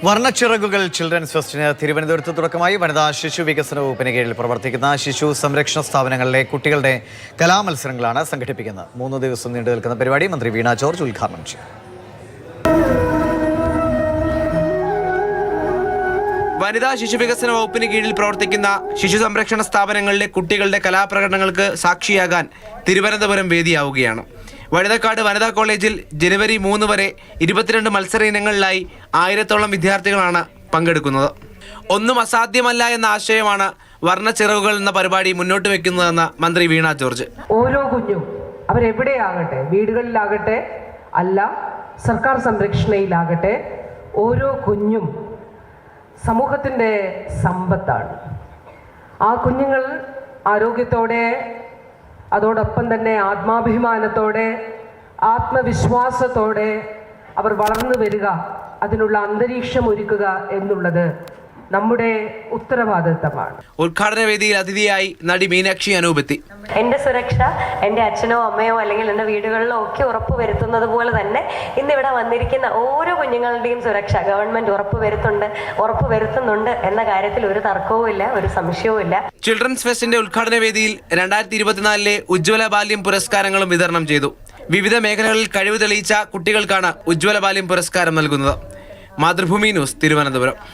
വർണ്ണച്ചിറകുകൾ children's ഫെസ്റ്റിന് തിരുവനന്തപുരത്ത് തുടക്കമായി. വനിതാ ശിശു വികസന വകുപ്പിന് കീഴിൽ പ്രവർത്തിക്കുന്ന ശിശു സംരക്ഷണ സ്ഥാപനങ്ങളിലെ കുട്ടികളുടെ കലാമത്സരങ്ങളാണ് സംഘടിപ്പിക്കുന്നത്. 3 ദിവസം നീണ്ടു നിൽക്കുന്ന പരിപാടി മന്ത്രി വീണ ജോർജ് ഉദ്ഘാടനം ചെയ്യും. വനിതാ ശിശു വികസന വകുപ്പിന് കീഴിൽ പ്രവർത്തിക്കുന്ന ശിശു സംരക്ഷണ സ്ഥാപനങ്ങളിലെ കുട്ടികളുടെ കലാപ്രകടനങ്ങൾക്ക് സാക്ഷിയാകാൻ തിരുവനന്തപുരം വേദിയാവുകയാണ്. വഴുതക്കാട് വനിതാ കോളേജിൽ ജനുവരി 3 വരെ 22 മത്സര ഇനങ്ങളിലായി 1000-ഓളം വിദ്യാർത്ഥികളാണ് പങ്കെടുക്കുന്നത്. ഒന്നും അസാധ്യമല്ല എന്ന ആശയമാണ് വർണ്ണച്ചിറകുകൾ എന്ന പരിപാടി മുന്നോട്ട് വെക്കുന്നതെന്ന് മന്ത്രി വീണ ജോർജ്. ഓരോ കുഞ്ഞും അവരെവിടെയാകട്ടെ, വീടുകളിലാകട്ടെ അല്ല സർക്കാർ സംരക്ഷണയിലാകട്ടെ, ഓരോ കുഞ്ഞും സമൂഹത്തിൻ്റെ സമ്പത്താണ്. ആ കുഞ്ഞുങ്ങൾ ആരോഗ്യത്തോടെ, അതോടൊപ്പം തന്നെ ആത്മാഭിമാനത്തോടെ, ആത്മവിശ്വാസത്തോടെ അവർ വളർന്നു വരിക, അതിനുള്ള അന്തരീക്ഷം ഒരുക്കുക എന്നുള്ളത് നമ്മുടെ ഉത്തരവാദിത്തമാണ്. ഉദ്ഘാടന വേദിയിൽ അതിഥിയായി നടി മീനാക്ഷി അനൂപെത്തി. എൻ്റെ സുരക്ഷ എൻ്റെ അച്ഛനോ അമ്മയോ അല്ലെങ്കിൽ എൻ്റെ വീടുകളിലോ ഒക്കെ ഉറപ്പ് വരുത്തുന്നത് പോലെ തന്നെ ഇന്നിവിടെ വന്നിരിക്കുന്ന ഓരോ കുഞ്ഞുങ്ങളുടെയും സുരക്ഷ ഗവൺമെന്റ് ഉറപ്പ് വരുത്തുന്നുണ്ട് എന്ന കാര്യത്തിൽ ഒരു തർക്കവുമില്ല, ഒരു സംശയവുമില്ല. ചിൽഡ്രൻസ് ഫെസ്റ്റിന്റെ ഉദ്ഘാടന വേദിയിൽ 2024 ഉജ്ജ്വല ബാല്യം പുരസ്കാരങ്ങളും വിതരണം ചെയ്തു. വിവിധ മേഖലകളിൽ കഴിവ് തെളിയിച്ച കുട്ടികൾക്കാണ് ഉജ്ജ്വല ബാല്യം പുരസ്കാരം നൽകുന്നത്. മാതൃഭൂമി ന്യൂസ്, തിരുവനന്തപുരം.